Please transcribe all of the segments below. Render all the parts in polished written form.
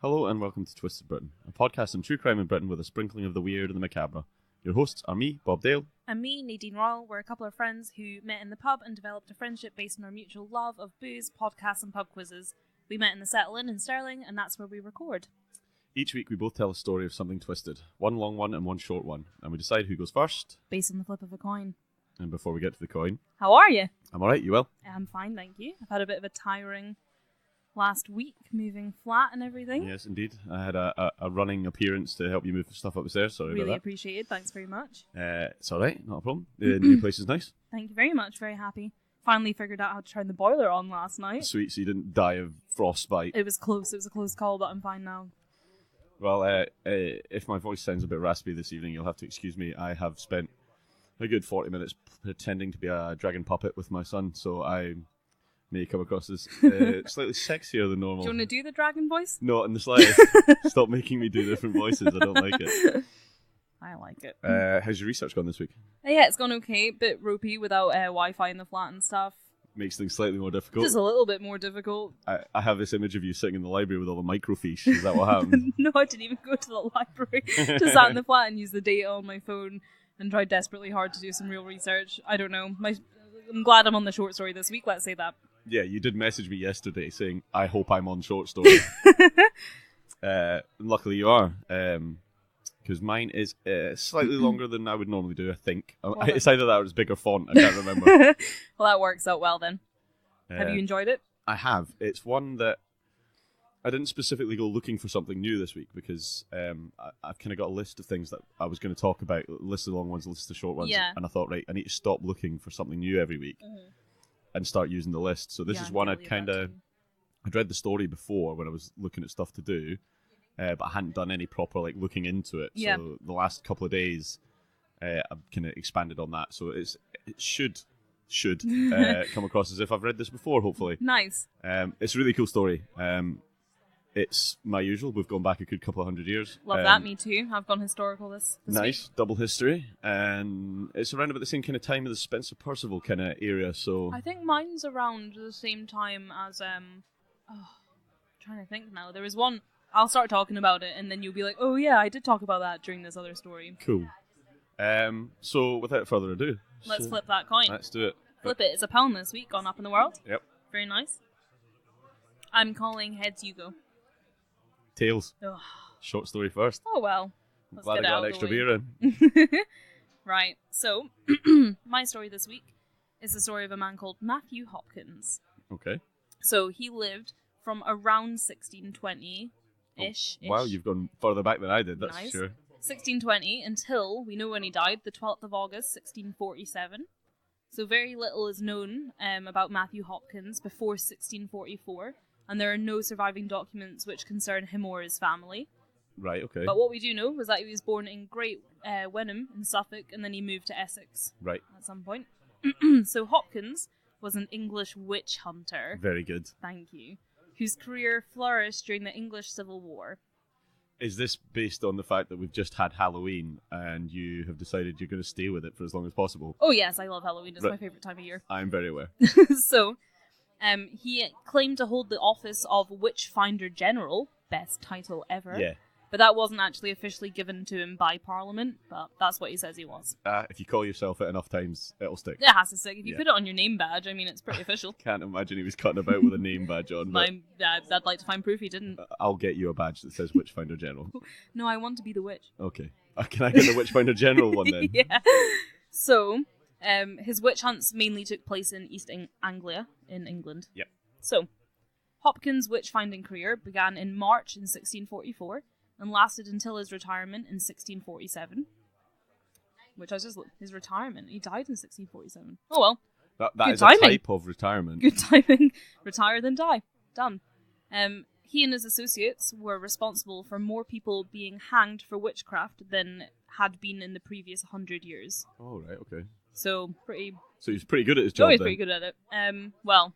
Hello and welcome to Twisted Britain, a podcast on true crime in Britain with a sprinkling of the weird and the macabre. Your hosts are me, Bob Dale. And me, Nadine Royal. We're a couple of friends who met in the pub and developed a friendship based on our mutual love of booze, podcasts and pub quizzes. We met in the Settle Inn in Stirling, and that's where we record. Each week we both tell a story of something twisted, one long one and one short one, and we decide who goes first. Based on the flip of a coin. And before we get to the coin... How are you? I'm alright, you well? I'm fine, thank you. I've had a bit of a tiring last week, moving flat and everything. Yes, indeed. I had a running appearance to help you move stuff upstairs, sorry really about that. Appreciated, thanks very much. It's alright, not a problem. The new place is nice. Thank you very much, very happy. Finally figured out how to turn the boiler on last night. Sweet, so you didn't die of frostbite. It was close, it was a close call, but I'm fine now. Well, if my voice sounds a bit raspy this evening, you'll have to excuse me. I have spent a good 40 minutes pretending to be a dragon puppet with my son, so I may come across as slightly sexier than normal. Do you want to do the dragon voice? Not in the slightest. Stop making me do different voices. I don't like it. I like it. How's your research gone this week? Yeah, it's gone okay. Bit ropey without Wi-Fi in the flat and stuff. Makes things slightly more difficult. Just a little bit more difficult. I have this image of you sitting in the library with all the microfiche. Is that what happened? No, I didn't even go to the library. Just sat in the flat and used the data on my phone and tried desperately hard to do some real research. I don't know. I'm glad I'm on the short story this week, let's say that. Yeah, you did message me yesterday saying, I hope I'm on short story. Luckily you are. Because mine is slightly longer than I would normally do, I think. Well, it's either that or it's bigger font, I can't remember. Well, that works out well then. Have you enjoyed it? I have. It's one that I didn't specifically go looking for something new this week because I've kind of got a list of things that I was going to talk about, a list of long ones, a list of short ones, and I thought, right, I need to stop looking for something new every week and start using the list. So this is one I'd read the story before when I was looking at stuff to do, but I hadn't done any proper looking into it. Yeah. So the last couple of days, I've kind of expanded on that. So it should come across as if I've read this before, hopefully. Nice. It's a really cool story. It's my usual. We've gone back a good couple of 100 years. Love that, me too. I've gone historical this nice, week. Double history. And it's around about the same kind of time as the Spencer Percival kind of area. So I think mine's around the same time as trying to think now. There was one. I'll start talking about it, and then you'll be like, "Oh yeah, I did talk about that during this other story." Cool. So without further ado, let's flip that coin. Let's do it. Flip it. It's a pound this week, gone up in the world. Yep. Very nice. I'm calling heads. You go. Tails. Ugh. Short story first. Oh well. I'm glad I got an extra beer in. Right. So, my story this week is the story of a man called Matthew Hopkins. Okay. So he lived from around 1620-ish. Oh, wow, you've gone further back than I did, that's nice. sure. 1620 until, we know when he died, the 12th of August, 1647. So very little is known about Matthew Hopkins before 1644, and there are no surviving documents which concern him or his family. Right, okay. But what we do know was that he was born in Great Wenham in Suffolk, and then he moved to Essex. Right. At some point. So Hopkins was an English witch hunter. Very good. Thank you. Whose career flourished during the English Civil War. Is this based on the fact that we've just had Halloween and you have decided you're going to stay with it for as long as possible? Oh yes, I love Halloween. It's my favourite time of year. I'm very aware. So, he claimed to hold the office of Witchfinder General, best title ever. Yeah. But that wasn't actually officially given to him by Parliament, but that's what he says he was. If you call yourself it enough times, it'll stick. It has to stick. If you put it on your name badge, I mean, it's pretty official. Can't imagine he was cutting about with a name badge on. I'd like to find proof he didn't. I'll get you a badge that says Witchfinder General. No, I want to be the witch. Okay. Can I get the Witchfinder General one then? Yeah. So, his witch hunts mainly took place in East Anglia, in England. Yep. So, Hopkins' witch-finding career began in March in 1644 and lasted until his retirement in 1647. Which I just... His retirement? He died in 1647. Oh well. That is a type of retirement. Good timing. Retire than die. Done. He and his associates were responsible for more people being hanged for witchcraft than had been in the previous 100 years. Oh, right, okay. So, pretty... So he's pretty good at his job, he's pretty good at it. Well,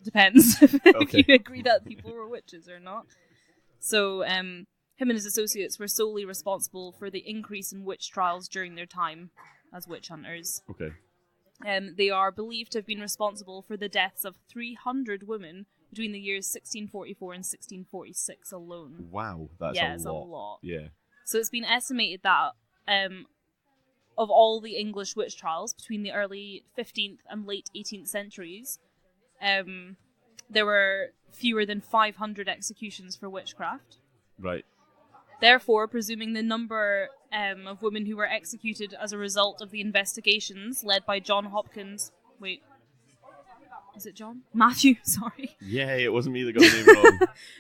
depends if you agree that people were witches or not. So, him and his associates were solely responsible for the increase in witch trials during their time as witch hunters. Okay. They are believed to have been responsible for the deaths of 300 women between the years 1644 and 1646 alone. Wow, that's a lot. Yeah. So it's been estimated that of all the English witch trials between the early 15th and late 18th centuries, there were fewer than 500 executions for witchcraft. Right. Therefore, presuming the number of women who were executed as a result of the investigations led by John Hopkins... Wait. Is it John? Matthew, sorry. Yeah, it wasn't me that got the name wrong.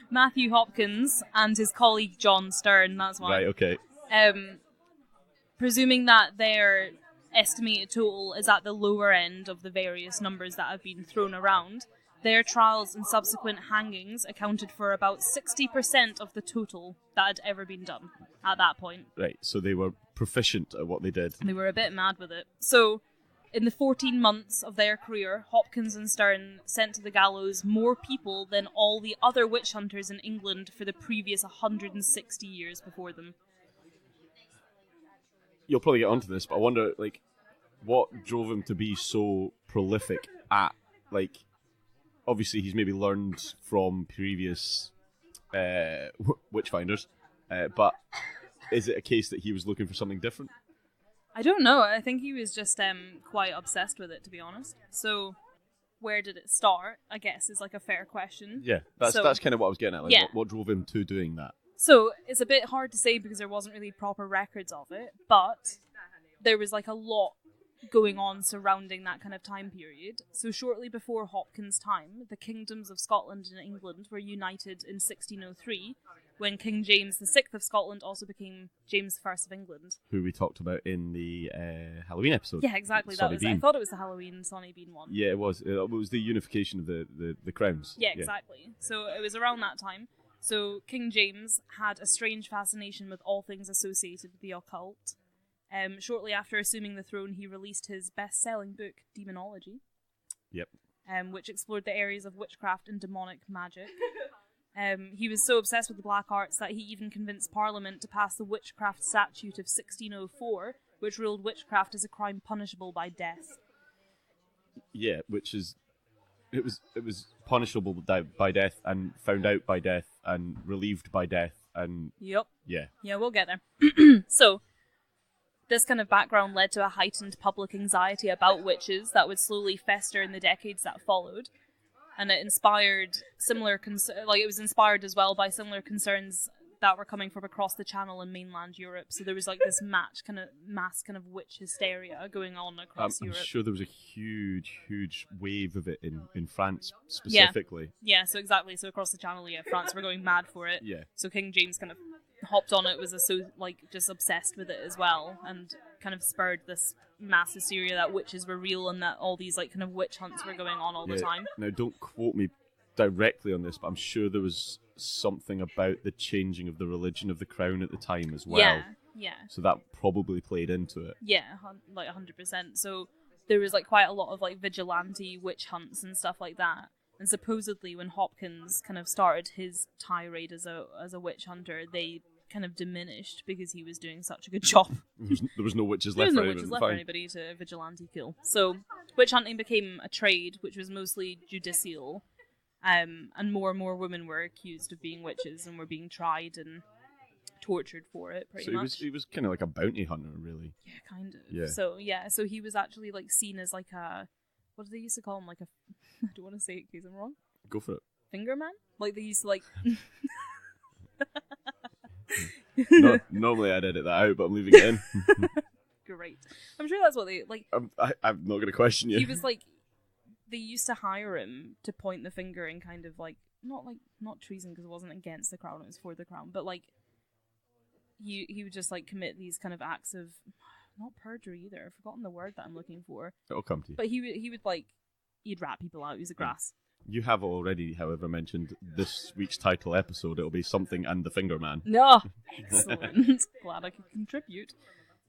Matthew Hopkins and his colleague John Stern, that's why. Right, okay. Presuming that their estimated total is at the lower end of the various numbers that have been thrown around, their trials and subsequent hangings accounted for about 60% of the total that had ever been done at that point. Right, so they were proficient at what they did. They were a bit mad with it. So, in the 14 months of their career, Hopkins and Stern sent to the gallows more people than all the other witch hunters in England for the previous 160 years before them. You'll probably get onto this, but I wonder, like, what drove him to be so prolific at, like, obviously he's maybe learned from previous witchfinders, but is it a case that he was looking for something different? I don't know. I think he was just quite obsessed with it, to be honest. So, where did it start, I guess, is like a fair question. Yeah, that's kind of what I was getting at. Like, yeah. what drove him to doing that? So, it's a bit hard to say because there wasn't really proper records of it, but there was like a lot going on surrounding that kind of time period. So shortly before Hopkins' time, the kingdoms of Scotland and England were united in 1603, when King James VI of Scotland also became James I of England. Who we talked about in the Halloween episode. Yeah, exactly. I thought it was the Halloween Sonny Bean one. Yeah, it was. It was the unification of the crowns. Yeah, exactly. So it was around that time. So King James had a strange fascination with all things associated with the occult. Shortly after assuming the throne, he released his best-selling book, Demonology. Yep. Which explored the areas of witchcraft and demonic magic. He was so obsessed with the black arts that he even convinced Parliament to pass the Witchcraft Statute of 1604, which ruled witchcraft as a crime punishable by death. Yeah, which is... It was punishable by death and found out by death and relieved by death and... Yep. Yeah. Yeah, we'll get there. So... This kind of background led to a heightened public anxiety about witches that would slowly fester in the decades that followed, and it inspired it was inspired as well by similar concerns that were coming from across the Channel and mainland Europe. So there was like this mass kind of witch hysteria going on across Europe. I'm sure there was a huge wave of it in France specifically. Yeah, so exactly. So across the Channel, France were going mad for it. Yeah. So King James kind of hopped on it, was just obsessed with it as well, and kind of spurred this mass hysteria that witches were real and that all these like kind of witch hunts were going on all the time. Now, don't quote me directly on this, but I'm sure there was something about the changing of the religion of the crown at the time as well. Yeah. So that probably played into it. Yeah, like 100%. So there was like quite a lot of like vigilante witch hunts and stuff like that. And supposedly when Hopkins kind of started his tirade as a witch hunter, they kind of diminished because he was doing such a good job. There was no witches left for anybody to vigilante kill. So witch hunting became a trade, which was mostly judicial, and more women were accused of being witches and were being tried and tortured for it, pretty much. So he was kind of like a bounty hunter, really. Yeah, kind of. Yeah. So he was actually like seen as like a, what did they used to call him? Like a, I don't want to say it in case I'm wrong. Go for it. Finger man? Like they used to like... No, normally I'd edit that out, but I'm leaving it in. Great. I'm sure that's what they like. I'm not going to question you. He was like, they used to hire him to point the finger and kind of like not treason because it wasn't against the crown, it was for the crown, but like he would just like commit these kind of acts of, not perjury either. I've forgotten the word that I'm looking for. It'll come to you. But he would like, he'd rat people out. He was a grass. You have already, however, mentioned this week's title episode. It'll be Something and the Finger Man. No, excellent. Glad I could contribute.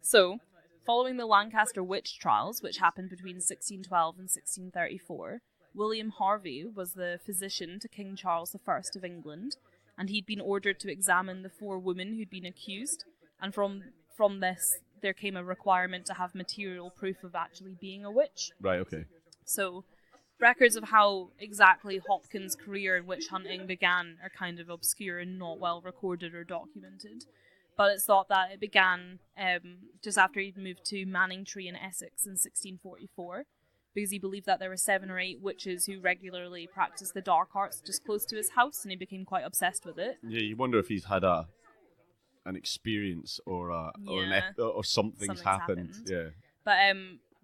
So, following the Lancaster witch trials, which happened between 1612 and 1634, William Harvey was the physician to King Charles I of England, and he'd been ordered to examine the 4 women who'd been accused, and from this, there came a requirement to have material proof of actually being a witch. Right, okay. So, records of how exactly Hopkins' career in witch hunting began are kind of obscure and not well recorded or documented. But it's thought that it began just after he'd moved to Manningtree in Essex in 1644, because he believed that there were 7 or 8 witches who regularly practiced the dark arts just close to his house, and he became quite obsessed with it. Yeah, you wonder if he's had an experience or something's happened. Yeah. But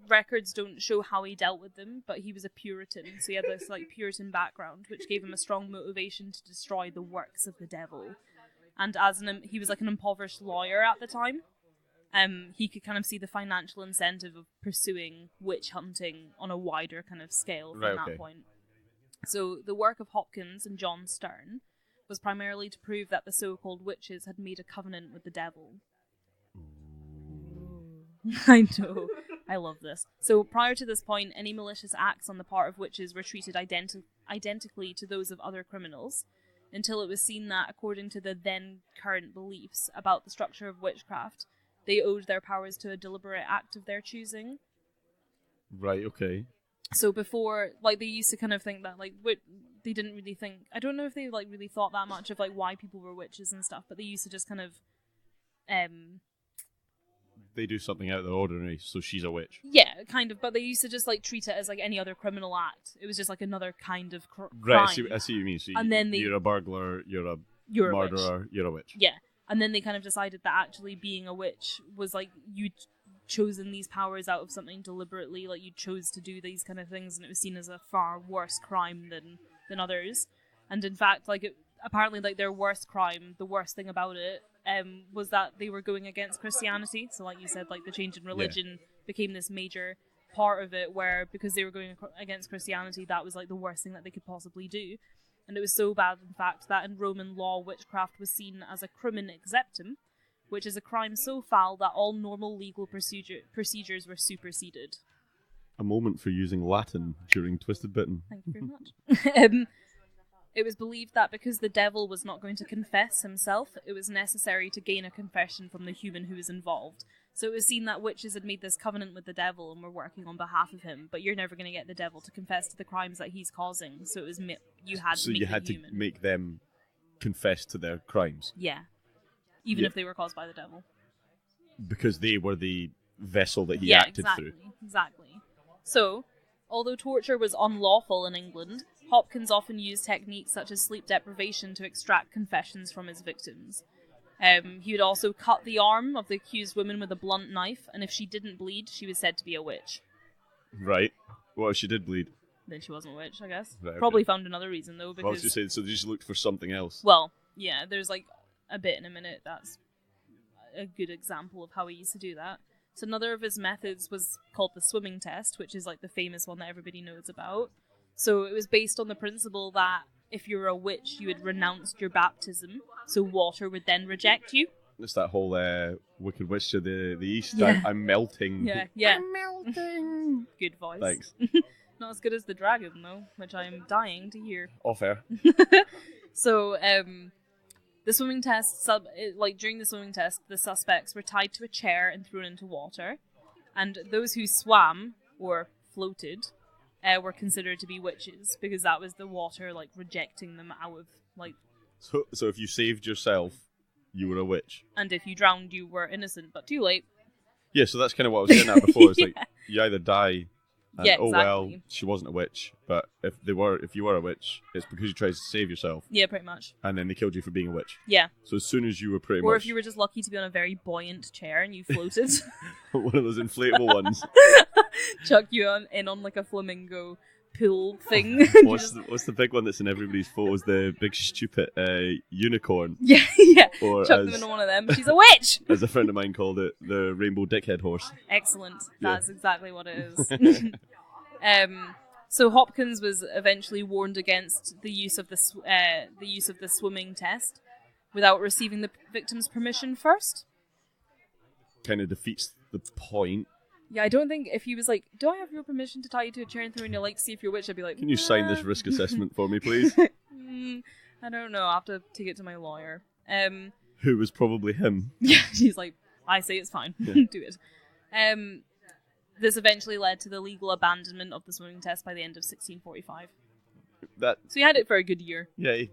records don't show how he dealt with them, but he was a Puritan, so he had this like Puritan background, which gave him a strong motivation to destroy the works of the devil. And he was like an impoverished lawyer at the time, he could kind of see the financial incentive of pursuing witch hunting on a wider kind of scale from that point. So the work of Hopkins and John Stern was primarily to prove that the so-called witches had made a covenant with the devil. I know. I love this. So prior to this point, any malicious acts on the part of witches were treated identically to those of other criminals, until it was seen that, according to the then current beliefs about the structure of witchcraft, they owed their powers to a deliberate act of their choosing. Right, okay. So before, like, they used to kind of think that, like, they didn't really think, I don't know if they, like, really thought that much of, like, why people were witches and stuff, but they used to just kind of, they do something out of the ordinary, so she's a witch. Yeah, kind of, but they used to just, like, treat it as, like, any other criminal act. It was just, like, another kind of crime. Right, I see what you mean. So and then you're a burglar, you're a murderer, you're a witch. Yeah, and then they kind of decided that actually being a witch was, like, you'd chosen these powers out of something deliberately, like, you chose to do these kind of things, and it was seen as a far worse crime than others. And in fact, like, apparently, like, their worst crime, the worst thing about it, was that they were going against Christianity. So like you said, like the change in religion became this major part of it, where because they were going against Christianity, that was like the worst thing that they could possibly do. And it was so bad, in fact, that in Roman law, witchcraft was seen as a crimen exceptum, which is a crime so foul that all normal legal procedures were superseded. A moment for using Latin during Twisted Britain. Thank you very much. It was believed that because the devil was not going to confess himself, it was necessary to gain a confession from the human who was involved. So it was seen that witches had made this covenant with the devil and were working on behalf of him, but you're never going to get the devil to confess to the crimes that he's causing. So it was you had to make them confess to their crimes. Yeah, even if they were caused by the devil, because they were the vessel that he acted through. Exactly. So, although torture was unlawful in England, Hopkins often used techniques such as sleep deprivation to extract confessions from his victims. He would also cut the arm of the accused woman with a blunt knife, and if she didn't bleed, she was said to be a witch. Right. Well, if she did bleed, then she wasn't a witch, I guess. Right, Probably found another reason, though, because... Well, I was just saying, so they just looked for something else. Well, yeah, there's like a bit in a minute that's a good example of how he used to do that. So another of his methods was called the swimming test, which is like the famous one that everybody knows about. So it was based on the principle that if you were a witch, you had renounced your baptism, so water would then reject you. It's that whole Wicked Witch of the East. Yeah. I'm melting. Yeah. I'm melting. Good voice. Thanks. Not as good as the dragon, though, which I'm dying to hear. Off air. So, the swimming test, during the swimming test, the suspects were tied to a chair and thrown into water, and those who swam or floated were considered to be witches, because that was the water like rejecting them out of like. So if you saved yourself, you were a witch, and if you drowned, you were innocent, but too late. Yeah, so that's kind of what I was getting at before. It's like you either die. And, exactly. Oh well, she wasn't a witch. But if you were a witch, it's because you tried to save yourself. Yeah, pretty much. And then they killed you for being a witch. Yeah. So as soon as you were or if you were just lucky to be on a very buoyant chair and you floated, one of those inflatable ones, chuck you in on like a flamingo pool thing. What's the big one that's in everybody's photos? The big stupid unicorn. Yeah. Or chuck them in one of them. She's a witch. As a friend of mine called it, the rainbow dickhead horse. Excellent. That's exactly what it is. So Hopkins was eventually warned against the use of the swimming test without receiving the victim's permission first. Kind of defeats the point. Yeah, I don't think if he was like, "Do I have your permission to tie you to a chair and throw in your like, see if you're a witch?" I'd be like, "Can you sign this risk assessment for me, please?" I don't know. I'll have to take it to my lawyer. Who was probably him. Yeah, he's like, "I say it's fine. Yeah. Do it." this eventually led to the legal abandonment of the swimming test by the end of 1645. So he had it for a good year. Yeah.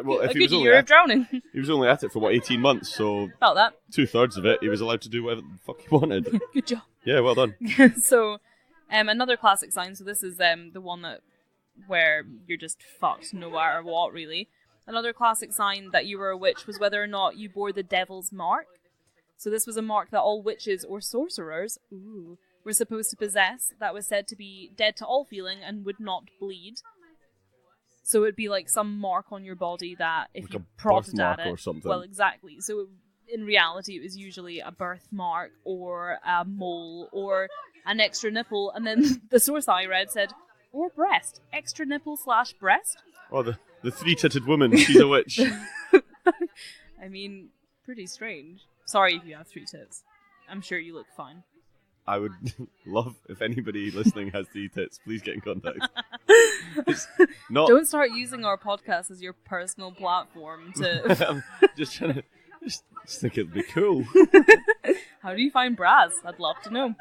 Well, a good year of drowning. He was only at it for 18 months, so about that. 2/3 of it, he was allowed to do whatever the fuck he wanted. Good job. Yeah, well done. So, another classic sign. So this is the one where you're just fucked no matter what, really. Another classic sign that you were a witch was whether or not you bore the devil's mark. So this was a mark that all witches or sorcerers were supposed to possess, that was said to be dead to all feeling and would not bleed. So it'd be like some mark on your body that if you prodded at it, or something. Well, exactly. So in reality, it was usually a birthmark or a mole or an extra nipple. And then the source I read said, or breast, extra nipple / breast. Oh, the three-titted woman, she's a witch. I mean, pretty strange. Sorry if you have 3 tits. I'm sure you look fine. I would love if anybody listening has 3 tits. Please get in contact. Don't start using our podcast as your personal platform to. I'm just trying to just think it'd be cool. How do you find bras? I'd love to know.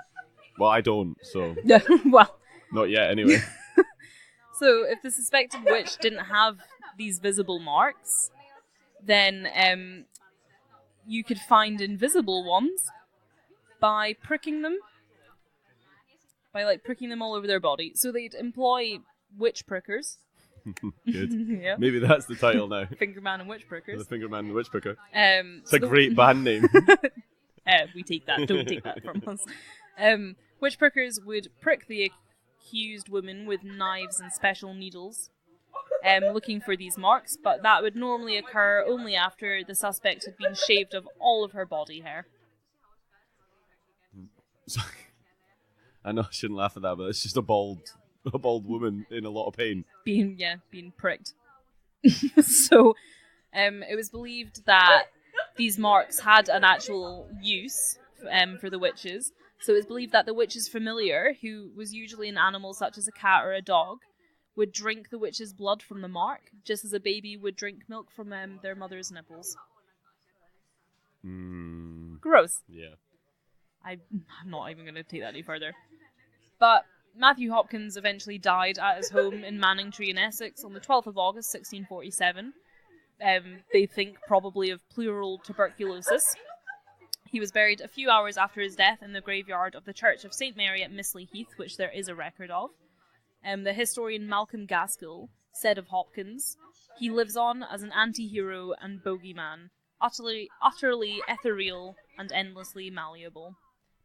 Well, I don't, so. Yeah, well. Not yet, anyway. So, if the suspected witch didn't have these visible marks, then you could find invisible ones by pricking them. By pricking them all over their body. So they'd employ witch prickers. Good. Yeah. Maybe that's the title now. Fingerman and witch prickers. The Fingerman and the Witch Pricker. It's a great band name. We take that. Don't take that from us. Witch prickers would prick the accused woman with knives and special needles, looking for these marks, but that would normally occur only after the suspect had been shaved of all of her body hair. Sorry. I know I shouldn't laugh at that, but it's just a bald woman in a lot of pain. Being pricked. So, it was believed that these marks had an actual use for the witches. So it was believed that the witch's familiar, who was usually an animal such as a cat or a dog, would drink the witch's blood from the mark, just as a baby would drink milk from their mother's nipples. Gross. Yeah. I'm not even going to take that any further. But Matthew Hopkins eventually died at his home in Manningtree in Essex on the 12th of August 1647. They think probably of pleural tuberculosis. He was buried a few hours after his death in the graveyard of the Church of St. Mary at Mistley Heath, which there is a record of. The historian Malcolm Gaskell said of Hopkins, "He lives on as an anti-hero and bogeyman, utterly ethereal and endlessly malleable."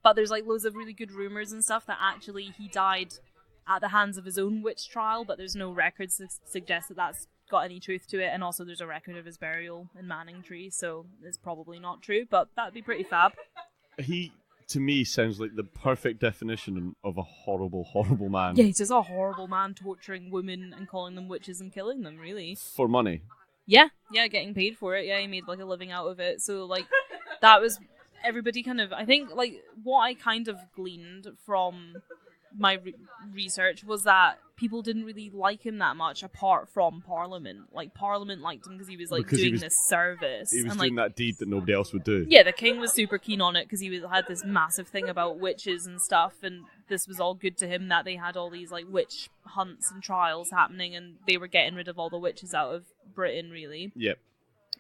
But there's loads of really good rumours and stuff that actually he died at the hands of his own witch trial, but there's no records to suggest that that's got any truth to it, and also there's a record of his burial in Manningtree, so it's probably not true, but that'd be pretty fab. He, to me, sounds like the perfect definition of a horrible, horrible man. Yeah, he's just a horrible man torturing women and calling them witches and killing them, really. For money. Yeah, getting paid for it. Yeah, he made a living out of it, so that was... Everybody kind of, I think, what I kind of gleaned from my research was that people didn't really like him that much apart from Parliament. Parliament liked him because he was doing this service. He was doing that deed that nobody else would do. Yeah, the king was super keen on it because he had this massive thing about witches and stuff, and this was all good to him that they had all these witch hunts and trials happening, and they were getting rid of all the witches out of Britain, really. Yep.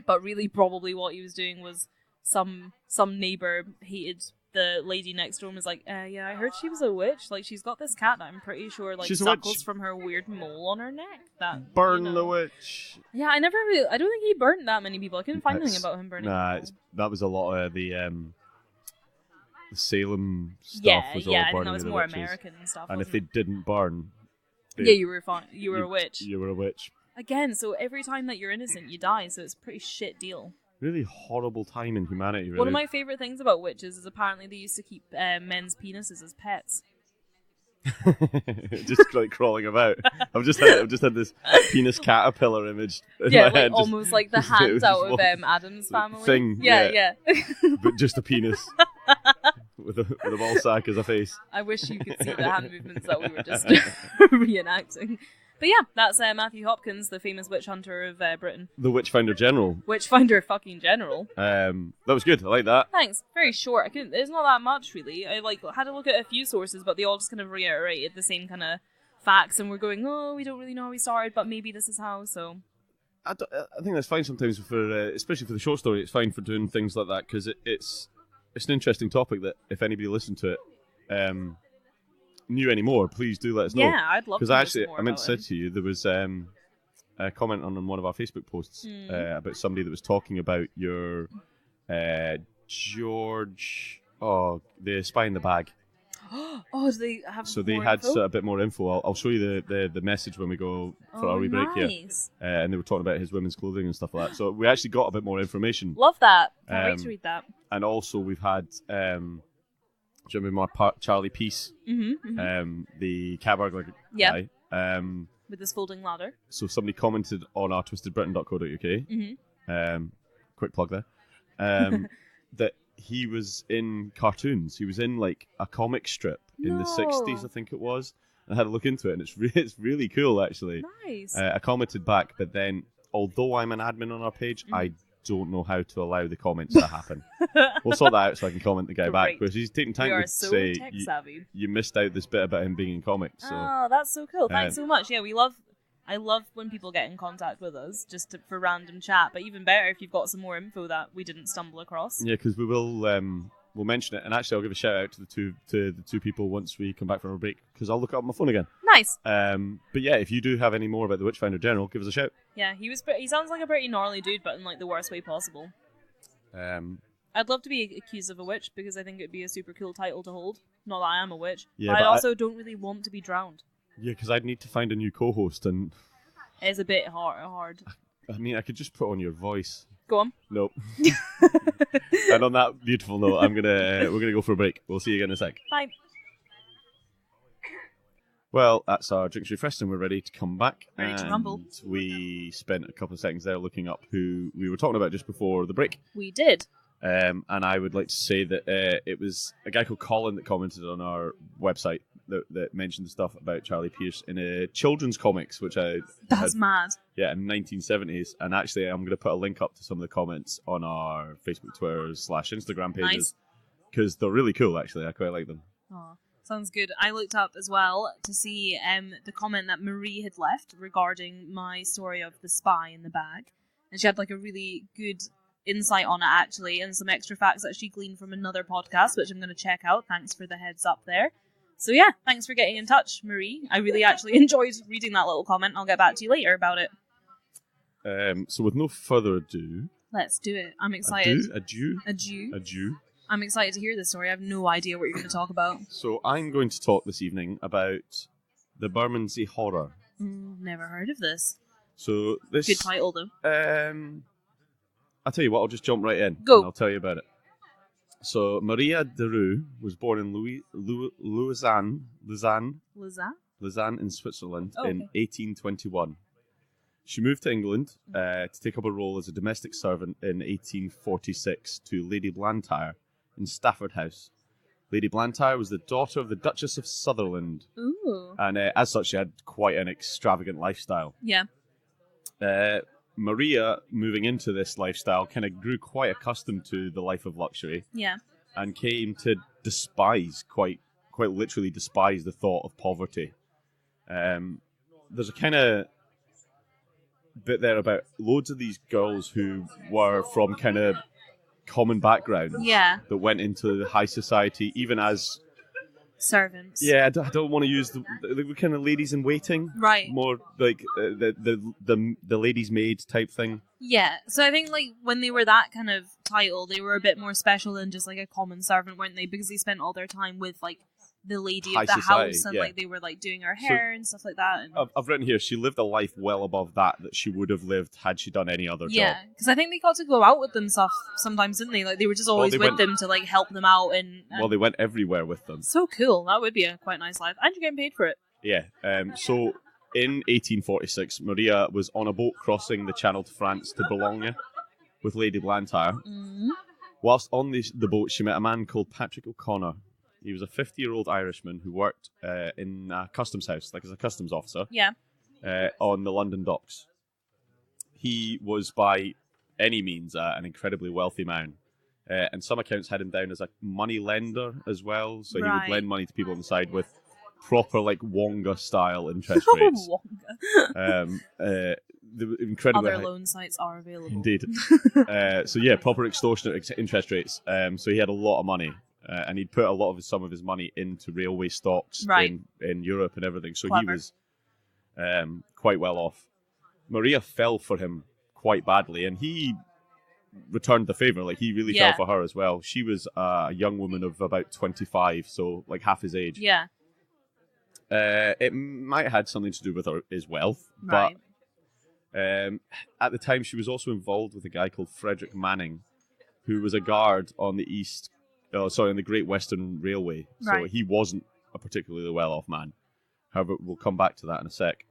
But really, probably what he was doing was some neighbour hated the lady next door and was like, yeah, I heard she was a witch. She's got this cat that I'm pretty sure suckles from her weird mole on her neck. That burn the witch. Yeah, I don't think he burnt that many people. I couldn't find anything about him burning people. That was a lot of the Salem stuff. Yeah, was all I think burning that was the more witches. American stuff. And if they didn't burn, you were fine. You were a witch. You were a witch. Again, so every time that you're innocent, you die. So it's a pretty shit deal. Really horrible time in humanity, really. One of my favourite things about witches is apparently they used to keep men's penises as pets. Just crawling about. I've just had this penis caterpillar image in my head. Almost like the hands out of Adam's family. Thing. Yeah. But just a penis. with a ball sack as a face. I wish you could see the hand movements that we were just reenacting. But yeah, that's Matthew Hopkins, the famous witch hunter of Britain. The Witchfinder General. Witchfinder fucking General. That was good. I like that. Thanks. Very short. There's not that much, really. I had to look at a few sources, but they all just kind of reiterated the same kind of facts, and we're going, oh, we don't really know how we started, but maybe this is how, so... I think that's fine sometimes, especially for the short story, it's fine for doing things like that, because it's an interesting topic that if anybody listened to it knew any more, please do let us know. Yeah, I'd love to know more. Because I meant to say to you, there was a comment on one of our Facebook posts about somebody that was talking about your George, the Spy in the Bag. Oh, do they have So more they had info? a bit more info. I'll show you the message when we go for our wee break here. And they were talking about his women's clothing and stuff like that. So we actually got a bit more information. Love that. Can't wait to read that. And also we've had... do you remember Charlie Peace? The cat burglar guy. With this folding ladder. So somebody commented on our twistedbritain.co.uk. Quick plug there. That he was in cartoons. He was in like a comic strip in the 60s, I think it was. I had a look into it, and it's really cool, actually. Nice. I commented back, but then, although I'm an admin on our page, I don't know how to allow the comments to happen. We'll sort that out so I can comment the guy back, because he's taking time to say you missed out this bit about him being in comics. So. Oh, that's so cool. Thanks so much. Yeah, I love when people get in contact with us just for random chat, but even better if you've got some more info that we didn't stumble across. Yeah, because we will we'll mention it, and actually I'll give a shout out to the two people once we come back from our break, because I'll look up my phone again. Nice. But yeah, if you do have any more about the Witchfinder General, give us a shout. Yeah, he sounds like a pretty gnarly dude, but in like the worst way possible. I'd love to be accused of a witch, because I think it'd be a super cool title to hold. Not that I am a witch, but I also don't really want to be drowned. Yeah, because I'd need to find a new co-host, and it's a bit hard. I mean, I could just put on your voice. Go on. Nope. And on that beautiful note, we're gonna go for a break. We'll see you again in a sec. Bye. Well, that's our drinks refreshed, and we're ready to come back. Ready to rumble. We spent a couple of seconds there looking up who we were talking about just before the break. We did. And I would like to say that it was a guy called Colin that commented on our website that mentioned the stuff about Charlie Pierce in a children's comics, which That's mad. Yeah, in the 1970s. And actually, I'm going to put a link up to some of the comments on our Facebook, Twitter, /Instagram pages, because they're really cool, actually. I quite like them. Oh, sounds good. I looked up as well to see the comment that Marie had left regarding my story of the spy in the bag. And she had like a really good insight on it, actually, and some extra facts that she gleaned from another podcast, which I'm going to check out. Thanks for the heads up there. So yeah, thanks for getting in touch, Marie. I really actually enjoyed reading that little comment. I'll get back to you later about it. So with no further ado... Let's do it. I'm excited. Adieu. I'm excited to hear this story. I have no idea what you're going to talk about. So I'm going to talk this evening about the Bermondsey Horror. Never heard of this. So this... Good title, though. I'll tell you what, I'll just jump right in. Go. And I'll tell you about it. So, Maria Deroux was born in Lausanne in Switzerland in 1821. She moved to England to take up a role as a domestic servant in 1846 to Lady Blantyre in Stafford House. Lady Blantyre was the daughter of the Duchess of Sutherland. Ooh. And as such, she had quite an extravagant lifestyle. Yeah. Maria, moving into this lifestyle, kind of grew quite accustomed to the life of luxury. Yeah. And came to despise, quite literally despise the thought of poverty. There's a kind of bit there about loads of these girls who were from kind of common backgrounds. Yeah. That went into the high society, even as... servants. Yeah, I don't want to use the kind of ladies in waiting. Right. More like the ladies' maid type thing. Yeah. So I think like when they were that kind of title, they were a bit more special than just like a common servant, weren't they? Because they spent all their time with like the lady high of the society, house, and yeah. like they were like doing her hair and stuff like that. And... I've written here, she lived a life well above that she would have lived had she done any other job. Yeah, because I think they got to go out with them sometimes, didn't they? Like they were just always with them to like help them out and... Well, they went everywhere with them. So cool. That would be a quite nice life. And you're getting paid for it. Yeah. So in 1846, Maria was on a boat crossing the Channel to France to Boulogne with Lady Blantyre. Mm-hmm. Whilst on the boat, she met a man called Patrick O'Connor. He was a 50-year-old Irishman who worked in a customs house, like as a customs officer. Yeah. on the London docks. He was by any means an incredibly wealthy man. And some accounts had him down as a money lender as well. So he would lend money to people on the side with proper, like, Wonga-style interest rates. The incredibly Other loan sites are available. Indeed. So yeah, proper extortionate interest rates. So he had a lot of money. And he'd put some of his money into railway stocks in Europe and everything. So he was quite well off. Maria fell for him quite badly, and he returned the favour. Like, he really fell for her as well. She was a young woman of about 25, so like half his age. Yeah. It might have had something to do with his wealth, but at the time she was also involved with a guy called Frederick Manning, who was a guard on the Great Western Railway. So he wasn't a particularly well-off man. However, we'll come back to that in a sec.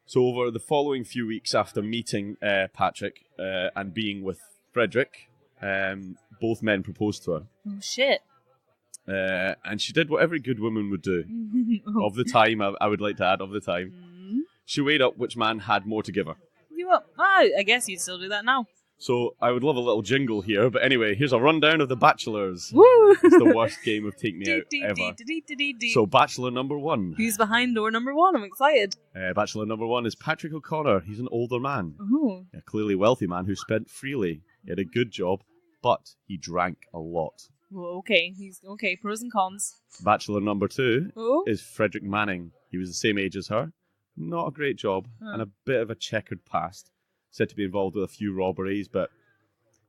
So over the following few weeks after meeting Patrick and being with Frederick, both men proposed to her. Oh, shit. And she did what every good woman would do. Of the time, I would like to add, of the time. Mm-hmm. She weighed up which man had more to give her. I guess you'd still do that now. So I would love a little jingle here, but anyway, here's a rundown of The Bachelors. Woo! It's the worst game of Take Me Out ever. So Bachelor number 1. Who's behind door number 1? I'm excited. Bachelor number 1 is Patrick O'Connor. He's an older man. Ooh. A clearly wealthy man who spent freely. He had a good job, but he drank a lot. Well, okay. Pros and cons. Bachelor number 2 is Frederick Manning. He was the same age as her. Not a great job, and a bit of a checkered past. Said to be involved with a few robberies, but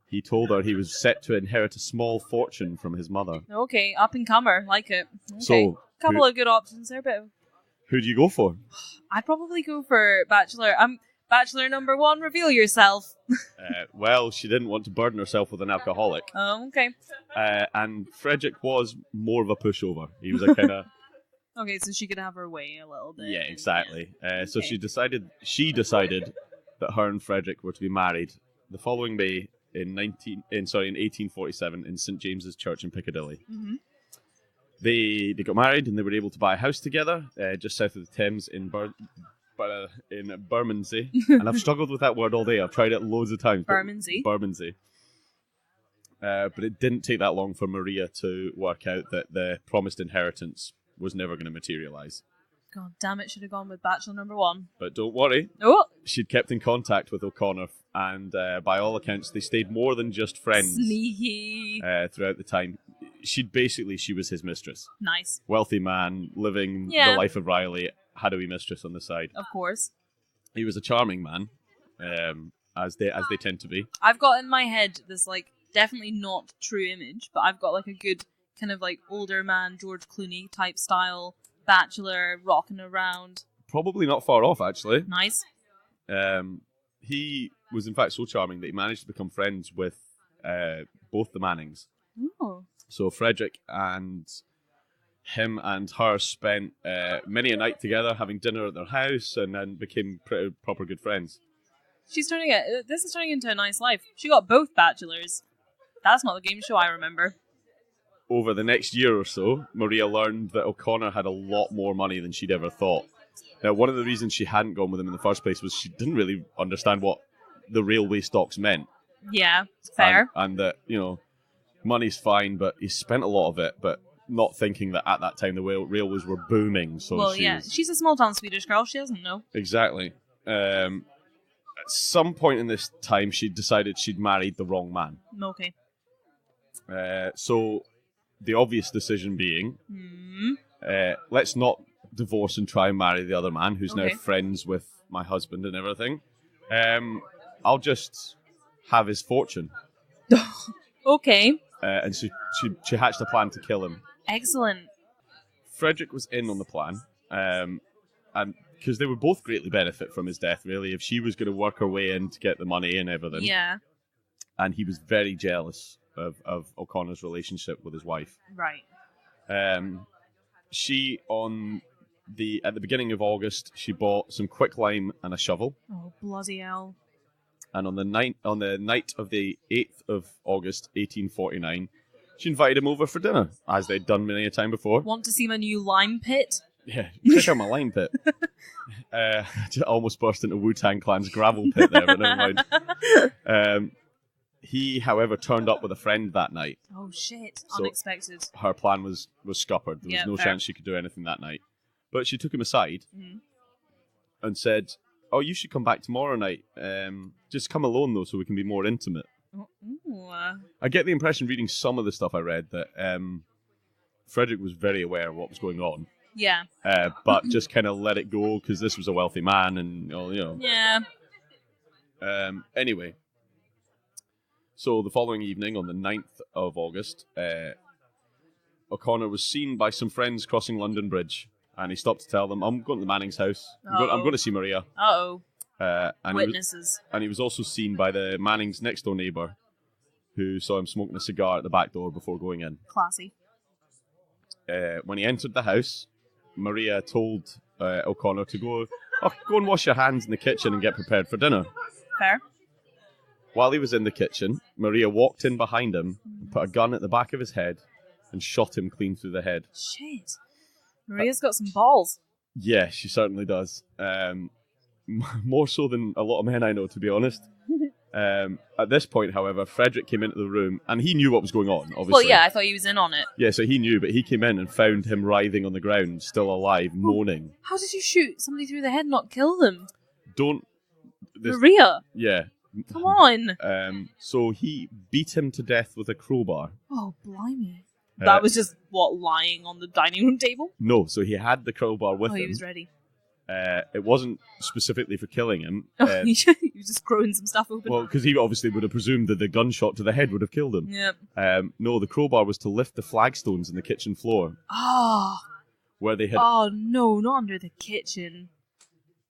he told her he was set to inherit a small fortune from his mother. Okay, up and comer, like it. Okay. So, couple of good options there, but who do you go for? I'd probably go for Bachelor. Bachelor number 1. Reveal yourself. Well, she didn't want to burden herself with an alcoholic. Oh, okay. And Frederick was more of a pushover. He was a kind of. Okay, so she could have her way a little bit. Yeah, exactly. So she decided that her and Frederick were to be married the following May in 1847 in St James's Church in Piccadilly. Mm-hmm. They got married and they were able to buy a house together just south of the Thames in Bermondsey. And I've struggled with that word all day. I've tried it loads of times. Bermondsey. But it didn't take that long for Maria to work out that the promised inheritance was never going to materialise. God damn it, should have gone with Bachelor number 1. But don't worry. Oh. She'd kept in contact with O'Connor, and by all accounts, they stayed more than just friends. Sneaky. Throughout the time. She was his mistress. Nice. Wealthy man, living the life of Riley, had a wee mistress on the side. Of course. He was a charming man, as they tend to be. I've got in my head this, like, definitely not true image, but I've got, like, a good kind of, like, older man, George Clooney type style bachelor rocking around. Probably not far off, actually. Nice. He was, in fact, so charming that he managed to become friends with both the Mannings. Oh. So Frederick and him and her spent many a night together having dinner at their house and then became pretty proper good friends. This is turning into a nice life. She got both bachelors. That's not the game show I remember. Over the next year or so, Maria learned that O'Connor had a lot more money than she'd ever thought. Now, one of the reasons she hadn't gone with him in the first place was she didn't really understand what the railway stocks meant. Yeah, fair. And that, money's fine, but he spent a lot of it, but not thinking that at that time the railways were booming. So she's a small-town Swedish girl. She doesn't know. Exactly. At some point in this time, she decided she'd married the wrong man. Okay. So the obvious decision being, let's not divorce and try and marry the other man who's now friends with my husband and everything. I'll just have his fortune. Okay. And she hatched a plan to kill him. Excellent. Frederick was in on the plan, and because they would both greatly benefit from his death, really, if she was going to work her way in to get the money and everything. Yeah. And he was very jealous of O'Connor's relationship with his wife. Right. At the beginning of August, she bought some quicklime and a shovel. Oh, bloody hell. And on the night of the 8th of August, 1849, she invited him over for dinner, as they'd done many a time before. Want to see my new lime pit? Yeah, check out my lime pit. Almost burst into Wu-Tang Clan's gravel pit there, but never mind. He, however, turned up with a friend that night. Oh, shit. So unexpected. Her plan was scuppered. There was no chance she could do anything that night. But she took him aside and said, oh, you should come back tomorrow night. Just come alone, though, so we can be more intimate. I get the impression, reading some of the stuff I read, that Frederick was very aware of what was going on. Yeah. But just kind of let it go, because this was a wealthy man, and, Yeah. Anyway. So the following evening, on the 9th of August, O'Connor was seen by some friends crossing London Bridge, and he stopped to tell them, I'm going to the Mannings' house. I'm going to see Maria. Uh-oh. And Witnesses. He was also seen by the Mannings' next-door neighbour, who saw him smoking a cigar at the back door before going in. Classy. When he entered the house, Maria told O'Connor to go and wash your hands in the kitchen and get prepared for dinner. Fair. While he was in the kitchen, Maria walked in behind him and put a gun at the back of his head and shot him clean through the head. Shit. Maria's got some balls. Yeah, she certainly does. More so than a lot of men I know, to be honest. At this point, however, Frederick came into the room, and he knew what was going on, obviously. Well, yeah, I thought he was in on it. Yeah, so he knew, but he came in and found him writhing on the ground, still alive, moaning. How did you shoot somebody through the head and not kill them? Maria! Yeah. Come on! So he beat him to death with a crowbar. Oh, blimey. That was just, lying on the dining room table? No, so he had the crowbar with him. Oh, he was ready. It wasn't specifically for killing him. He was just growing some stuff open. Well, because he obviously would have presumed that the gunshot to the head would have killed him. Yep. No, the crowbar was to lift the flagstones in the kitchen floor. Oh. Where they had... Oh, no, not under the kitchen.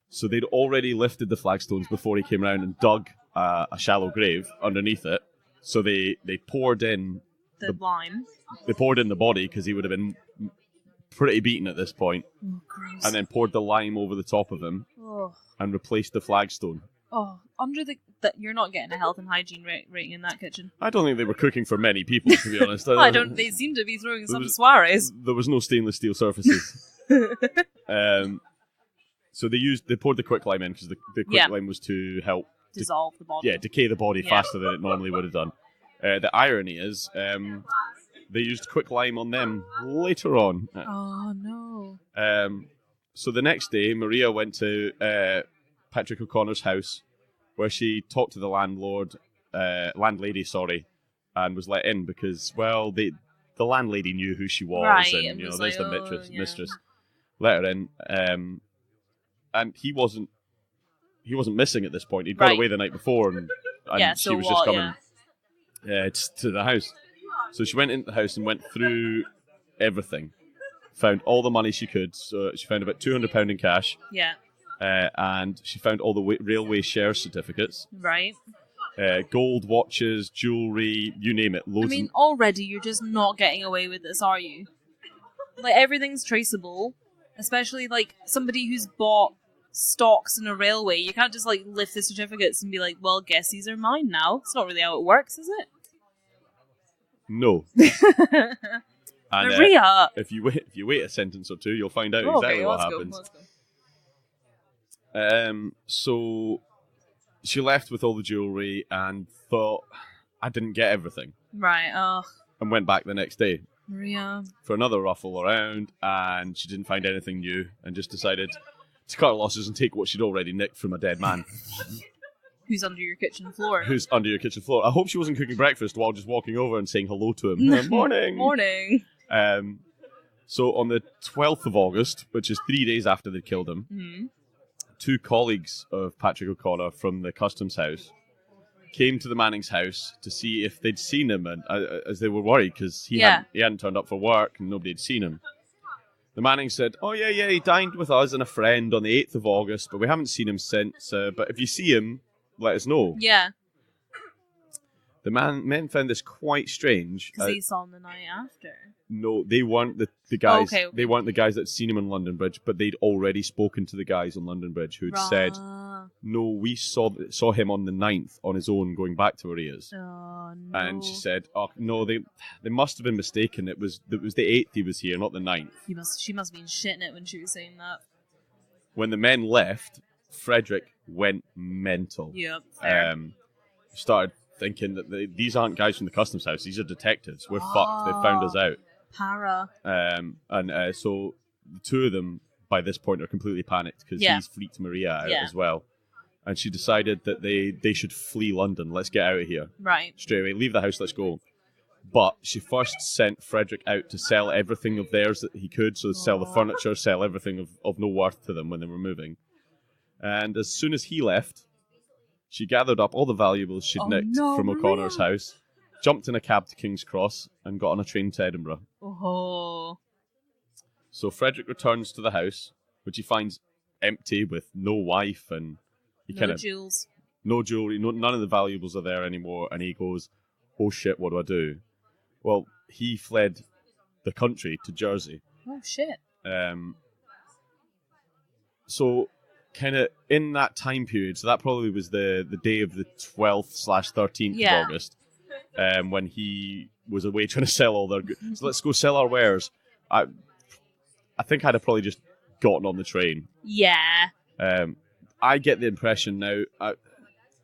So they'd already lifted the flagstones before he came around and dug a shallow grave underneath it. So they poured in... The lime. They poured in the body, because he would have been pretty beaten at this point. Oh, gross. And then poured the lime over the top of him and replaced the flagstone. Oh, under you're not getting a health and hygiene rating in that kitchen. I don't think they were cooking for many people, to be honest. They seem to be throwing some soirees. There was no stainless steel surfaces. So they poured the quicklime in, because the quicklime was to help dissolve the body. Yeah, decay the body faster than it normally would have done. The irony is, they used quicklime on them later on. Oh, no. So the next day, Maria went to Patrick O'Connor's house, where she talked to the landlady, and was let in because, well, the landlady knew who she was, right, and there's the mistress. Let her in, and he wasn't missing at this point. He'd gone away the night before, and she was just coming to the house. So she went into the house and went through everything. Found all the money she could. So she found about £200 in cash. Yeah. And she found all the railway share certificates. Right. Gold watches, jewellery, you name it. Loads. Already you're just not getting away with this, are you? Like, everything's traceable. Especially, like, somebody who's bought stocks in a railway. You can't just, like, lift the certificates and be like, well, guess these are mine now. It's not really how it works, is it? No. And, Maria! If you wait a sentence or two, you'll find out exactly what happens. Let's go. So she left with all the jewellery and thought, I didn't get everything. Right, and went back the next day. Maria. For another ruffle around, and she didn't find anything new, and just decided to cut her losses and take what she'd already nicked from a dead man. Who's under your kitchen floor. I hope she wasn't cooking breakfast while just walking over and saying hello to him. Morning! Morning! So on the 12th of August, which is 3 days after they'd killed him, two colleagues of Patrick O'Connor from the customs house came to the Mannings' house to see if they'd seen him, and as they were worried because he hadn't turned up for work and nobody had seen him. The Mannings said, oh yeah, he dined with us and a friend on the 8th of August, but we haven't seen him since, but if you see him, let us know. Yeah. The men found this quite strange. Because they saw him the night after. No, they weren't the guys. Okay. They weren't the guys that seen him on London Bridge, but they'd already spoken to the guys on London Bridge who'd said no, we saw him on the 9th on his own going back to Maria's. Oh, no. And she said, oh, no, they must have been mistaken. It was the 8th he was here, not the 9th. She must have been shitting it when she was saying that. When the men left, Frederick went mental. Yep. Started thinking that these aren't guys from the customs house. These are detectives. We're fucked. They found us out. Para. So the two of them, by this point, are completely panicked because he's freaked Maria out as well. And she decided that they should flee London. Let's get out of here. Right. Straight away. Leave the house. Let's go. But she first sent Frederick out to sell everything of theirs that he could. So sell the furniture, sell everything of no worth to them when they were moving. And as soon as he left, she gathered up all the valuables she'd nicked from O'Connor's house, jumped in a cab to King's Cross, and got on a train to Edinburgh. Oh. So Frederick returns to the house, which he finds empty with no wife and jewels. No jewelry, none of the valuables are there anymore. And he goes, oh shit, what do I do? Well, he fled the country to Jersey. Oh shit. So kind of in that time period, so that probably was the day of the 12th/13th of August, when he was away trying to sell all their goods. So let's go sell our wares. I think I'd have probably just gotten on the train. Yeah. I get the impression now,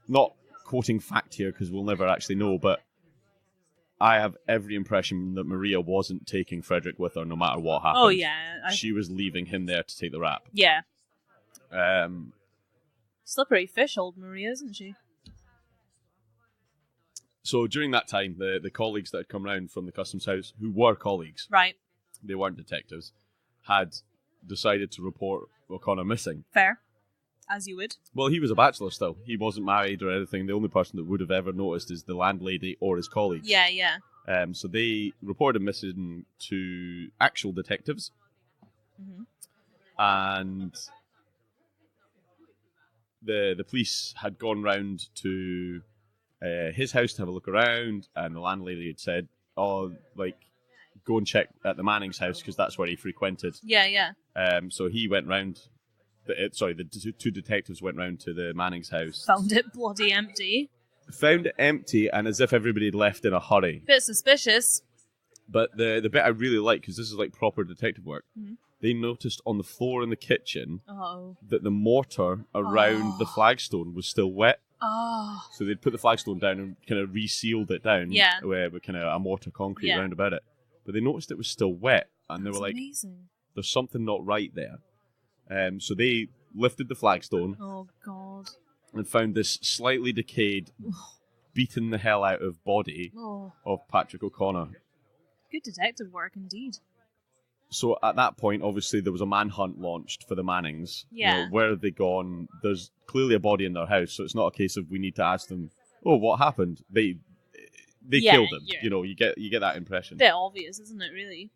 not quoting fact here because we'll never actually know, but I have every impression that Maria wasn't taking Frederick with her no matter what happened. Oh, yeah. She was leaving him there to take the rap. Yeah. Slippery fish, old Maria, isn't she? So during that time, the colleagues that had come round from the customs house, who were colleagues, right? They weren't detectives, had decided to report O'Connor missing. Fair. As you would. Well, he was a bachelor still. He wasn't married or anything. The only person that would have ever noticed is the landlady or his colleagues. Yeah, yeah. So they reported him missing to actual detectives. Mm-hmm. And the police had gone round to his house to have a look around, and the landlady had said, go and check at the Manning's house because that's where he frequented. Yeah, yeah. So he went round. The two detectives went round to the Manning's house. Found it bloody empty. Found it empty and as if everybody had left in a hurry. Bit suspicious. But the bit I really like, because this is like proper detective work, mm-hmm. They noticed on the floor in the kitchen that the mortar around the flagstone was still wet. Oh. So they'd put the flagstone down and kind of resealed it down with kind of a mortar concrete around about it. But they noticed it was still wet, and they were like, amazing. There's something not right there. So they lifted the flagstone. Oh, God. And found this slightly decayed, beaten the hell out of body of Patrick O'Connor. Good detective work, indeed. So at that point, obviously, there was a manhunt launched for the Mannings. Yeah. You know, where have they gone? There's clearly a body in their house, so it's not a case of we need to ask them, oh, what happened? They killed him. Yeah. You know, you get that impression. Bit obvious, isn't it, really?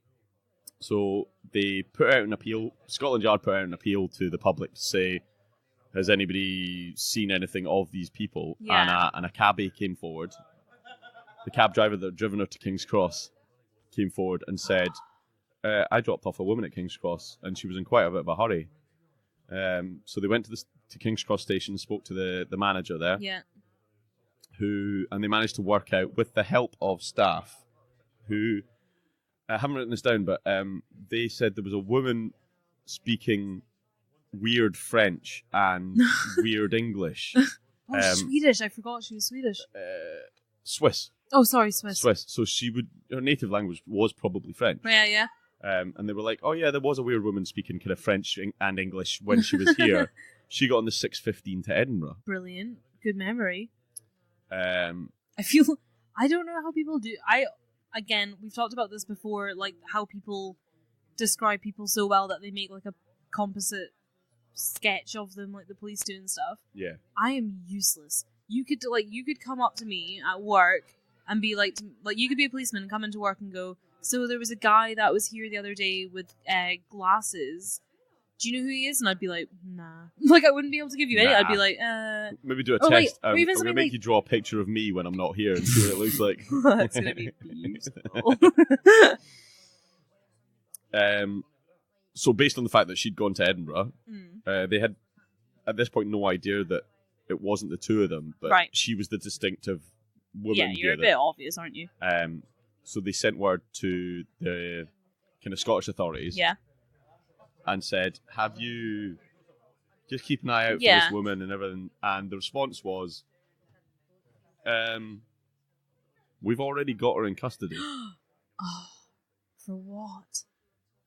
So they put out an appeal. Scotland Yard put out an appeal to the public to say, has anybody seen anything of these people? Yeah. And a cabbie came forward. The cab driver that had driven her to King's Cross came forward and said, I dropped off a woman at King's Cross and she was in quite a bit of a hurry. So they went to King's Cross station and spoke to the manager there. Yeah. And they managed to work out, with the help of staff, who... I haven't written this down, but they said there was a woman speaking weird French and weird English. Swedish. I forgot she was Swedish. Swiss. Oh, sorry, Swiss. So her native language was probably French. Yeah, yeah. And they were like, oh yeah, there was a weird woman speaking kind of French and English when she was here. She got on the 6:15 to Edinburgh. Brilliant. Good memory. I don't know how people do... Again, we've talked about this before, like how people describe people so well that they make like a composite sketch of them, like the police do and stuff. Yeah. I am useless. You could come up to me at work and be like you could be a policeman and come into work and go, so there was a guy that was here the other day with glasses. Do you know who he is? And I'd be like, nah. Like, I wouldn't be able to give you any. I'd be like, maybe do a test. I'm going to make you draw a picture of me when I'm not here and see what it looks like. That's going to be beautiful. So based on the fact that she'd gone to Edinburgh, they had at this point no idea that it wasn't the two of them, but she was the distinctive woman. Yeah, you're a bit obvious, aren't you? So they sent word to the kind of Scottish authorities. Yeah. And said, have you... Just keep an eye out for this woman and everything. And the response was, we've already got her in custody. Oh, for what?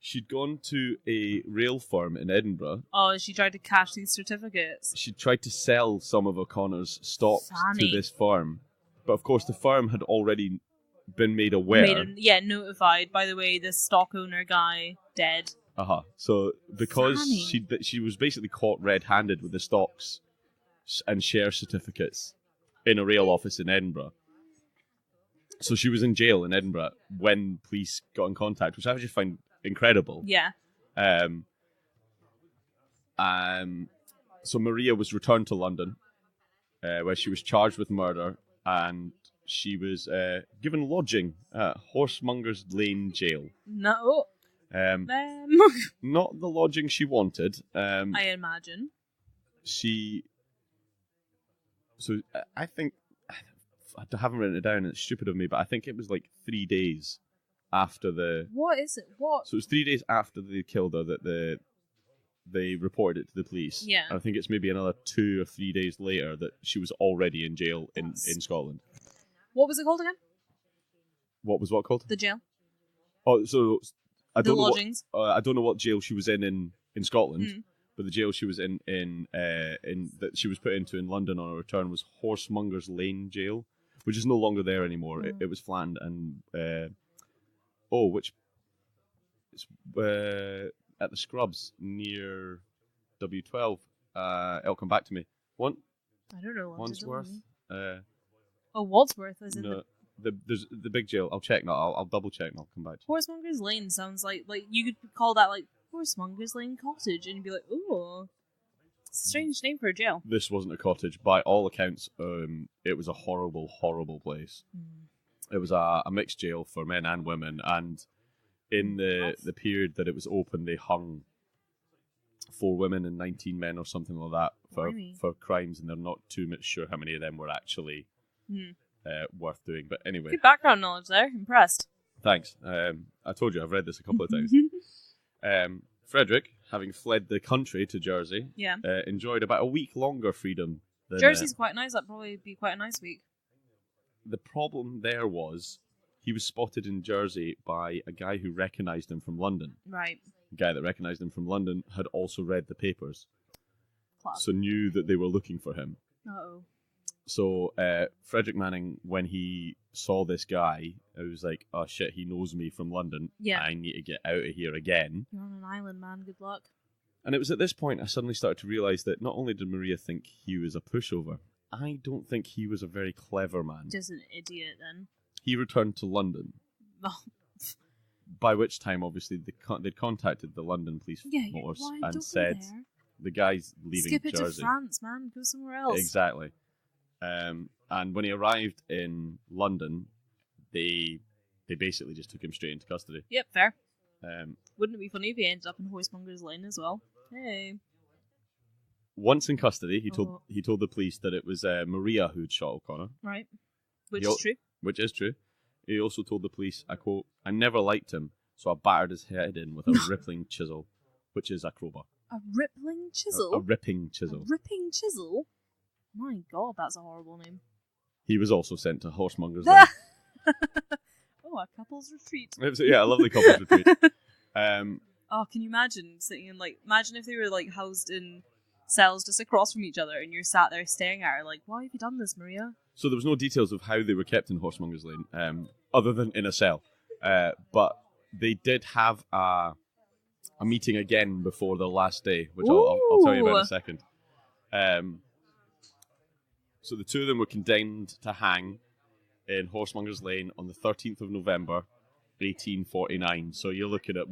She'd gone to a rail firm in Edinburgh. Oh, she tried to cash these certificates. She tried to sell some of O'Connor's stocks to this firm. But of course, the firm had already been made aware. Notified. By the way, this stock owner guy, dead. So because she was basically caught red-handed with the stocks and share certificates in a rail office in Edinburgh. So she was in jail in Edinburgh when police got in contact, which I actually find incredible. Yeah. So Maria was returned to London, where she was charged with murder, and she was given lodging at Horsemonger's Lane Jail. No. Not the lodging she wanted. I imagine. I think, I haven't written it down, and it's stupid of me, but I think it was like 3 days after the... What is it? What? So it was 3 days after they killed her that they reported it to the police. Yeah. And I think it's maybe another 2 or 3 days later that she was already in jail in Scotland. What was it called again? What was what called? The jail. Oh, so... I don't know what jail she was in Scotland, but the jail she was in that she was put into in London on her return was Horsemonger's Lane Jail, which is no longer there anymore. It was flattened and it's at the Scrubs near W12. It'll come back to me. I don't know. Wandsworth. Wandsworth, isn't it? There's the big jail. I'll check now. I'll double check and I'll come back to you. Horsemonger's Lane sounds like you could call that like Horsemonger's Lane Cottage, and you'd be like, ooh, it's a strange name for a jail. This wasn't a cottage. By all accounts, it was a horrible, horrible place. It was a mixed jail for men and women, and in the period that it was open, they hung 4 women and 19 men or something like that for crimes, and they're not too much sure how many of them were actually... worth doing, but anyway. Good background knowledge there. Impressed. Thanks. I told you I've read this a couple of times. Frederick, having fled the country to Jersey, enjoyed about a week longer freedom. Jersey's quite nice. That'd probably be quite a nice week. The problem there was he was spotted in Jersey by a guy who recognised him from London. Right. The guy that recognised him from London had also read the papers, Class. So knew that they were looking for him. Uh-oh. So Frederick Manning, when he saw this guy, it was like, oh shit, he knows me from London. Yeah. I need to get out of here again. You're on an island, man. Good luck. And it was at this point I suddenly started to realise that not only did Maria think he was a pushover, I don't think he was a very clever man. Just an idiot, then. He returned to London. By which time, obviously, they'd contacted the London police force and said, the guy's leaving Jersey. Skip it to France, man. Go somewhere else. Exactly. And when he arrived in London, they basically just took him straight into custody. Yep, fair. Wouldn't it be funny if he ended up in Horsemonger's Lane as well? Hey. Once in custody, he told the police that it was Maria who'd shot O'Connor. Right. Which is true. Which is true. He also told the police, I quote, "I never liked him, so I battered his head in with a rippling chisel," which is a crowbar. A rippling chisel? A ripping chisel. A ripping chisel? My God, that's a horrible name. He was also sent to Horsemonger's Lane. Oh, a couple's retreat. It was, a lovely couple's retreat. Oh, can you imagine sitting in imagine if they were housed in cells just across from each other, and you're sat there staring at her like, why have you done this, Maria? So there was no details of how they were kept in Horsemonger's Lane, other than in a cell. But they did have a meeting again before the last day, which I'll tell you about in a second. So the two of them were condemned to hang in Horsemonger's Lane on the 13th of November, 1849. So you're looking at,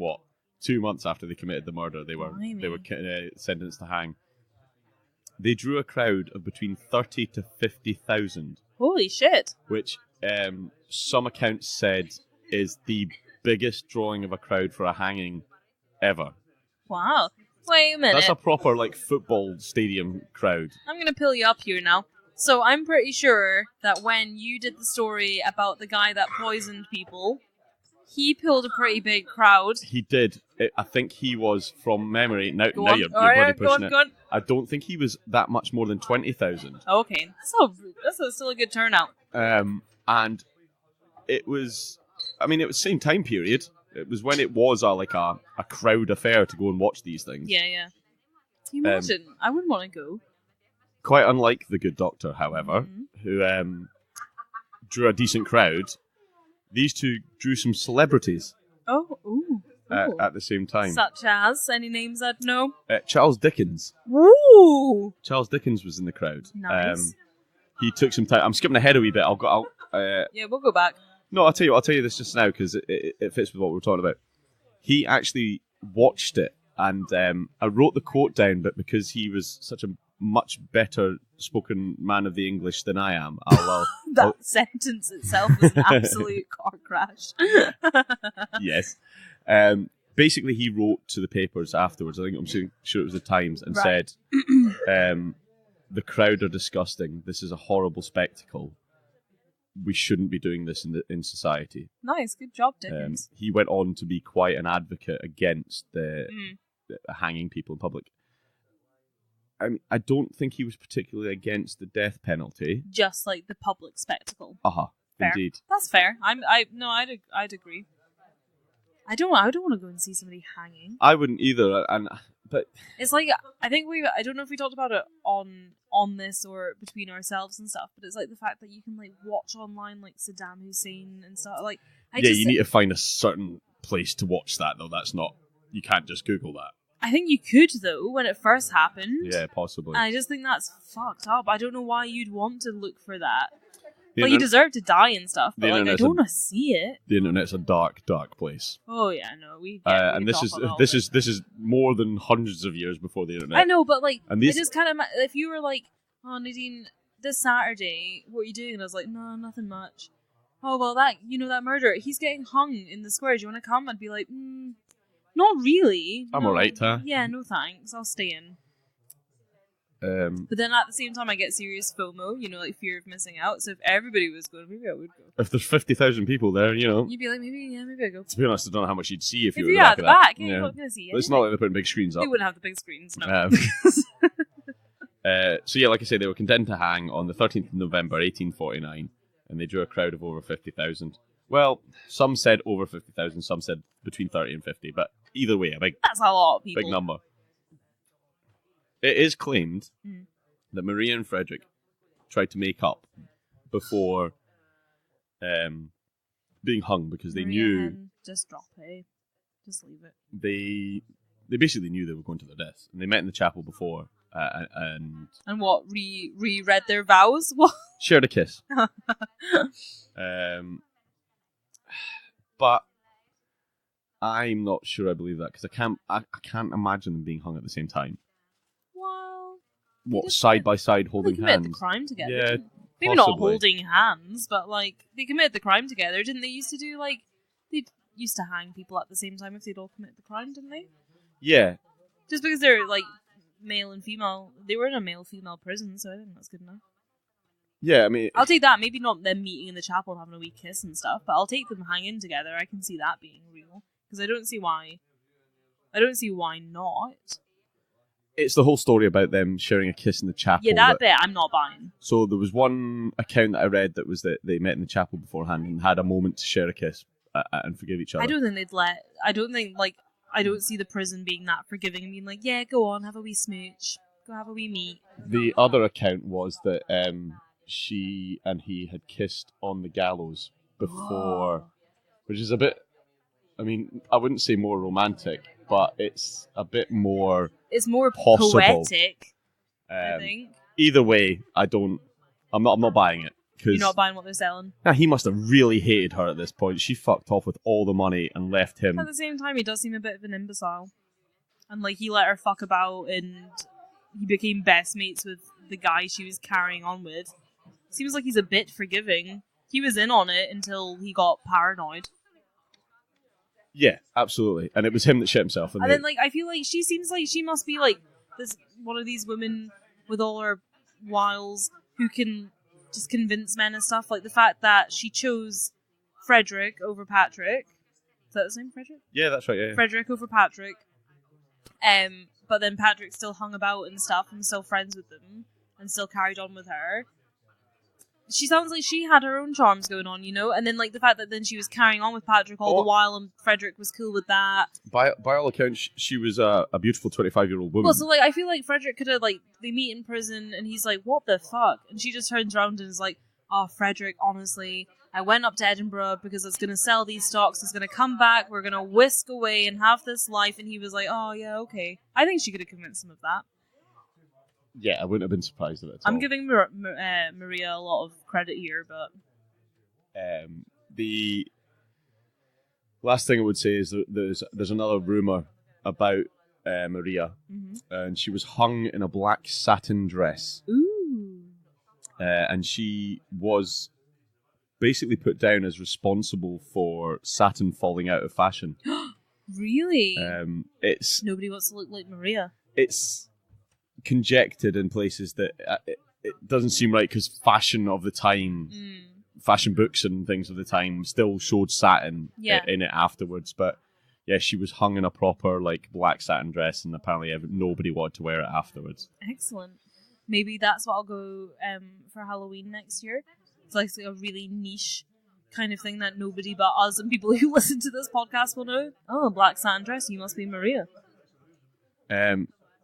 2 months after they committed the murder, they were sentenced to hang. They drew a crowd of between 30 to 50,000. Holy shit! Which some accounts said is the biggest drawing of a crowd for a hanging ever. Wow. Wait a minute. That's a proper, like, football stadium crowd. I'm going to pill you up here now. So I'm pretty sure that when you did the story about the guy that poisoned people, he pulled a pretty big crowd. He did. I think he was, from memory... Now you're All right, bloody pushing go on. it. I don't think he was that much more than 20,000. Okay. So that's still a good turnout. And it was... I mean, it was the same time period. It was when it was a crowd affair to go and watch these things. Yeah. Can you imagine? I wouldn't want to go. Quite unlike The Good Doctor, however, who drew a decent crowd, these two drew some celebrities at the same time. Such as? Any names I'd know? Charles Dickens. Ooh! Charles Dickens was in the crowd. Nice. He took some time. I'm skipping ahead a wee bit. Yeah, we'll go back. No, I'll tell you this just now because it fits with what we're talking about. He actually watched it, and I wrote the quote down, but because he was such a much better spoken man of the English than I am, That sentence itself was an absolute car crash. Yes. Basically, he wrote to the papers afterwards. I'm sure it was the Times, and said, "The crowd are disgusting. This is a horrible spectacle. We shouldn't be doing this in society." Nice, good job, Dickens. He went on to be quite an advocate against the hanging people in public. I mean, I don't think he was particularly against the death penalty. Just like the public spectacle. Fair. Indeed. That's fair. I'd agree. I don't want to go and see somebody hanging. I wouldn't either, but it's like I don't know if we talked about it on this or between ourselves and stuff, but it's like the fact that you can like watch online like Saddam Hussein and stuff. Like, you need to find a certain place to watch that though. That's not, you can't just Google that. I think you could though when it first happened. Yeah, possibly. And I just think that's fucked up. I don't know why you'd want to look for that. Like, you deserve to die and stuff, but like, I don't want to see it. The internet's a dark, dark place. Oh yeah, no, and this is more than hundreds of years before the internet. I know, but like, I just kind of, if you were like, "Oh, Nadine, this Saturday, what are you doing?" And I was like, "No, nothing much." "Oh well, that murderer, he's getting hung in the square. Do you want to come?" I'd be like, "Not really. I'm alright, huh?" Yeah, no thanks. I'll stay in. But then at the same time, I get serious FOMO, like fear of missing out. So if everybody was going, maybe I would go. If there's 50,000 people there, you'd be like, maybe I go. To be honest, I don't know how much you'd see if you were at the back. Yeah, yeah. You're not going to see it. But it's not like they're putting big screens up. They wouldn't have the big screens, no. So yeah, like I say, they were condemned to hang on the 13th of November, 1849, and they drew a crowd of over 50,000. Well, some said over 50,000, some said between 30 and 50, but either way, that's a lot of people. Big number. It is claimed that Maria and Frederick tried to make up before being hung because they knew... Just drop it. Just leave it. They basically knew they were going to their deaths, and they met in the chapel before, and what, reread their vows? What? Shared a kiss. But I'm not sure I believe that, because I can't imagine them being hung at the same time. What, side by side holding hands? They committed the crime together. Yeah, maybe not holding hands, but like they committed the crime together. Didn't they used to do they used to hang people at the same time if they'd all committed the crime, didn't they? Yeah. Just because they're like male and female, they were in a male-female prison, so I think that's good enough. Yeah, I mean, I'll take that. Maybe not them meeting in the chapel and having a wee kiss and stuff, but I'll take them hanging together. I can see that being real because I don't see why not. It's the whole story about them sharing a kiss in the chapel. Yeah, that bit I'm not buying. So there was one account that I read that was that they met in the chapel beforehand and had a moment to share a kiss and forgive each other. I don't think they'd let... I don't see the prison being that forgiving and being like, yeah, go on, have a wee smooch. Go have a wee meet. The other account was that she and he had kissed on the gallows before, which is a bit... I mean, I wouldn't say more romantic, but it's a bit more... It's more possible. Poetic, I think. Either way, I'm not buying it. You're not buying what they're selling? Nah, he must have really hated her at this point. She fucked off with all the money and left him. At the same time, he does seem a bit of an imbecile. And he let her fuck about and he became best mates with the guy she was carrying on with. Seems like he's a bit forgiving. He was in on it until he got paranoid. Yeah, absolutely. And it was him that shit himself. And then, like, I feel like she seems like she must be, like, this one of these women with all her wiles who can just convince men and stuff. Like, the fact that she chose Frederick over Patrick. Is that his name, Frederick? Yeah, that's right, yeah. Frederick over Patrick. But then Patrick still hung about and stuff and still friends with them and still carried on with her. She sounds like she had her own charms going on, you know? And then, like, the fact that then she was carrying on with Patrick all the while and Frederick was cool with that. By all accounts, she was a beautiful 25-year-old woman. Well, so, like, I feel like Frederick could have, like, they meet in prison and he's like, what the fuck? And she just turns around and is like, oh, Frederick, honestly, I went up to Edinburgh because I was going to sell these stocks. I was going to come back. We're going to whisk away and have this life. And he was like, oh, yeah, okay. I think she could have convinced him of that. Yeah, I wouldn't have been surprised at it. I'm giving Maria a lot of credit here, but the last thing I would say is that there's another rumor about Maria, and she was hung in a black satin dress. Ooh. And she was basically put down as responsible for satin falling out of fashion. Really? It's nobody wants to look like Maria. It's conjectured in places that it doesn't seem right because fashion of the time, fashion books and things of the time still showed satin in it afterwards. But yeah, she was hung in a proper like black satin dress, and apparently nobody wanted to wear it afterwards. Excellent. Maybe that's what I'll go for Halloween next year. It's like a really niche kind of thing that nobody but us and people who listen to this podcast will know. Oh, black satin dress, you must be Maria.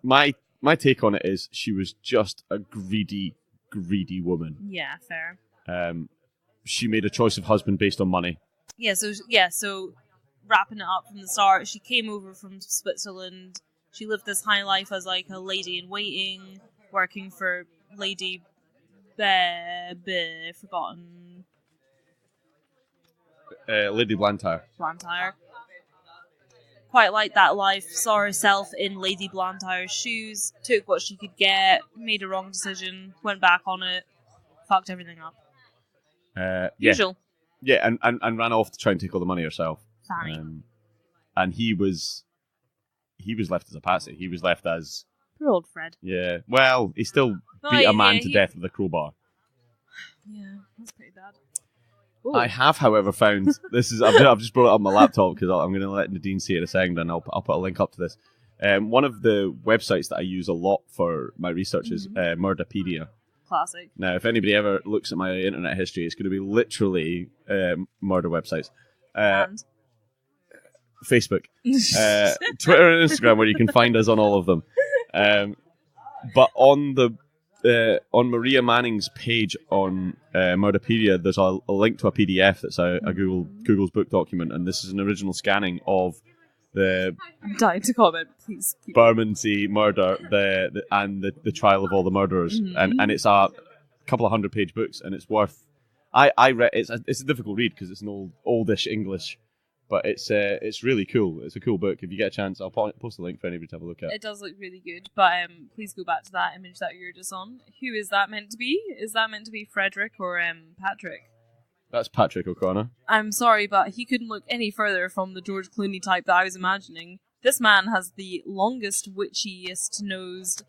My take on it is she was just a greedy woman. Yeah, fair. She made a choice of husband based on money. So wrapping it up from the start, she came over from Switzerland. She lived this high life as like a lady in waiting, working for Lady forgotten. Lady Blantyre. Quite liked that life, saw herself in Lady Blantyre's shoes, took what she could get, made a wrong decision, went back on it, fucked everything up. Usual. Yeah, and ran off to try and take all the money herself. Sorry. And he was left as a patsy. He was left as... Poor old Fred. Yeah. Well, he still beat a man to death with a crowbar. Yeah, that's pretty bad. Ooh. I have, however, found I've just brought it up on my laptop because I'm going to let Nadine see it in a second, and I'll put a link up to this. One of the websites that I use a lot for my research is Murderpedia. Classic. Now, if anybody ever looks at my internet history, it's going to be literally murder websites. And? Facebook, Twitter, and Instagram, where you can find us on all of them. But on Maria Manning's page on Murderpedia, there's a link to a PDF that's a Google's book document, and this is an original scanning of the... I'm dying to comment, please. Bermondsey murder, and the trial of all the murderers, and it's a couple of 100-page books, and it's worth... I read it's a difficult read because it's an oldish English. But it's really cool. It's a cool book. If you get a chance, I'll post a link for anybody to have a look at. It does look really good. But please go back to that image that you were just on. Who is that meant to be? Is that meant to be Frederick or Patrick? That's Patrick O'Connor. I'm sorry, but he couldn't look any further from the George Clooney type that I was imagining. This man has the longest, witchiest nosed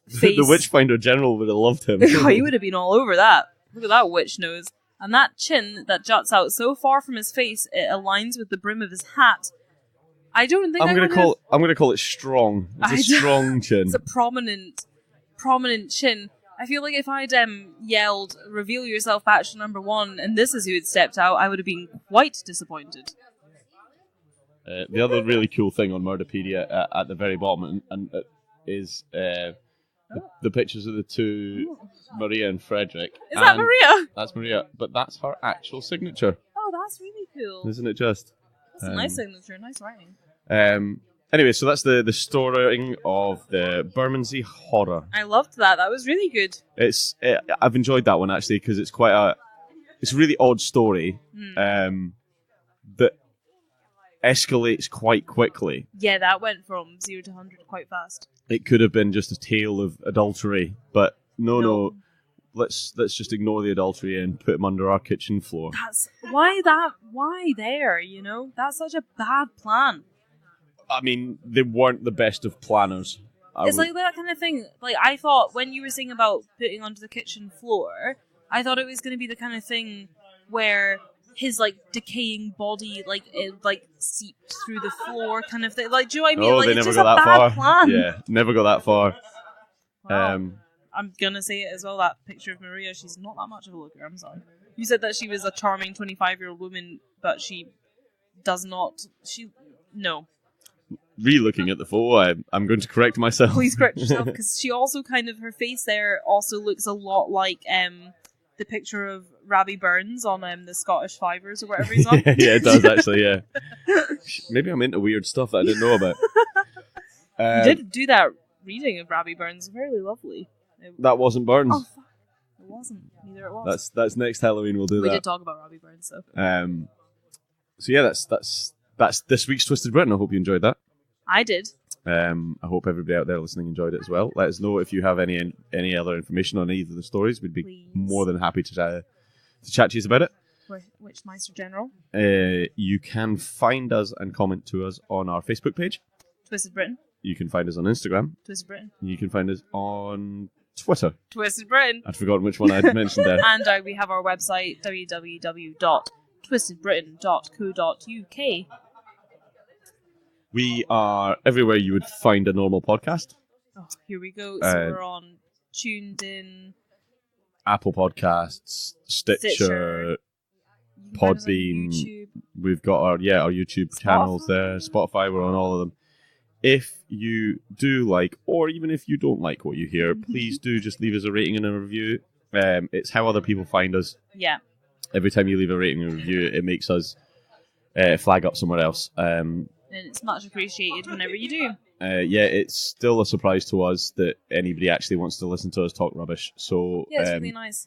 face. The Witchfinder General would have loved him. Oh, he would have been all over that. Look at that witch nose. And that chin that juts out so far from his face, it aligns with the brim of his hat. I don't think I'm going to call it strong. It's a strong chin. It's a prominent chin. I feel like if I'd yelled, "Reveal yourself, Bachelor number 1," and this is who had stepped out, I would have been quite disappointed. The other really cool thing on Murderpedia at the very bottom is the pictures of the two, Maria and Frederick. Is that Maria? That's Maria, but that's her actual signature. Oh, that's really cool. Isn't it just? That's a nice signature, nice writing. Anyway, so that's the story of the Bermondsey Horror. I loved that. That was really good. I've enjoyed that one actually because it's a really odd story that escalates quite quickly. Yeah, that went from 0 to 100 quite fast. It could have been just a tale of adultery, but no. let's just ignore the adultery and put him under our kitchen floor. That's why there, you know? That's such a bad plan. I mean, they weren't the best of planners. It's like that kind of thing. Like, I thought when you were saying about putting onto the kitchen floor, I thought it was going to be the kind of thing where his, like, decaying body, like, it, like, seeped through the floor kind of thing. Like, do you know what I mean? Oh, like, they it's never just got a that bad far. plan. Yeah, never got that far. Wow. I'm going to say it as well, that picture of Maria, she's not that much of a looker, I'm sorry. You said that she was a charming 25-year-old woman, but she does not... No. Re-looking at the photo, I'm going to correct myself. Please correct yourself, because she also kind of... Her face there also looks a lot like the picture of Robbie Burns on the Scottish Fivers or whatever he's on. Yeah, it does actually, yeah. Maybe I'm into weird stuff that I didn't know about. You did do that reading of Robbie Burns, very lovely. That wasn't Burns. Oh, fuck. It wasn't. Neither it was. That's next Halloween. We'll do that. We did talk about Robbie Burns, though. So yeah, that's this week's Twisted Britain. I hope you enjoyed that. I did. I hope everybody out there listening enjoyed it as well. Let us know if you have any other information on either of the stories. We'd be more than happy to chat to you about it. Which Meister General? You can find us and comment to us on our Facebook page, Twisted Britain. You can find us on Instagram, Twisted Britain. You can find us on Twitter, Twisted Britain. I'd forgotten which one I'd mentioned there. And we have our website, www.twistedbritain.co.uk. We are everywhere you would find a normal podcast. Oh, here we go. So we're on Tuned In, Apple Podcasts, Stitcher, Podbean. We've got our YouTube channels there. Spotify, we're on all of them. If you do like, or even if you don't like what you hear, please do just leave us a rating and a review. It's how other people find us. Yeah. Every time you leave a rating and a review, it makes us flag up somewhere else. And it's much appreciated whenever you do. It's still a surprise to us that anybody actually wants to listen to us talk rubbish. So yeah, it's really nice.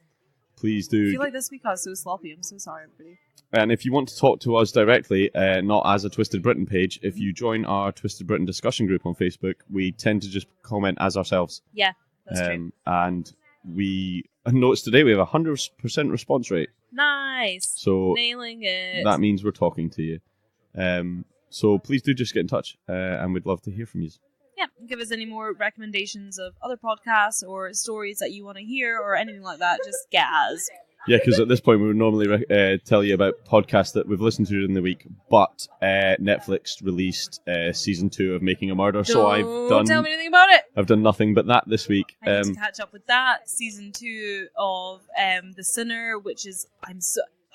Please do. I feel like this week I was so sloppy. I'm so sorry, everybody. And if you want to talk to us directly, not as a Twisted Britain page, if you join our Twisted Britain discussion group on Facebook, we tend to just comment as ourselves. Yeah, that's true. And we noticed today we have a 100% response rate. Nice. So nailing it. That means we're talking to you. So please do just get in touch, and we'd love to hear from you. Yeah, give us any more recommendations of other podcasts or stories that you want to hear or anything like that. Just get us. Yeah, because at this point we would normally tell you about podcasts that we've listened to during the week, but Netflix released season 2 of Making a Murder, Don't tell me anything about it. I've done nothing but that this week. I need to catch up with that. Season 2 of The Sinner, which is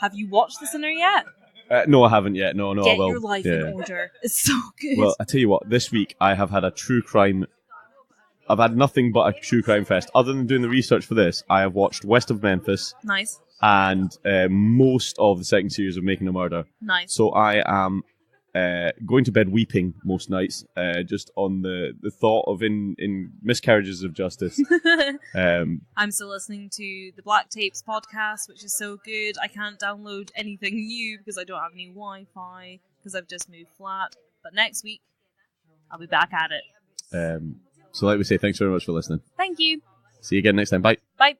have you watched The Sinner yet? No, I haven't yet. No, Get I will. Your life in order. It's so good. Well, I tell you what, this week I have had a true crime. I've had nothing but a true crime fest. Other than doing the research for this, I have watched West of Memphis. Nice. And most of the second series of Making a Murder. Nice. So I am going to bed weeping most nights, just on the thought of in miscarriages of justice. I'm still listening to the Black Tapes podcast, which is so good. I can't download anything new because I don't have any Wi-Fi because I've just moved flat. But next week, I'll be back at it. So like we say, thanks very much for listening. Thank you. See you again next time. Bye. Bye.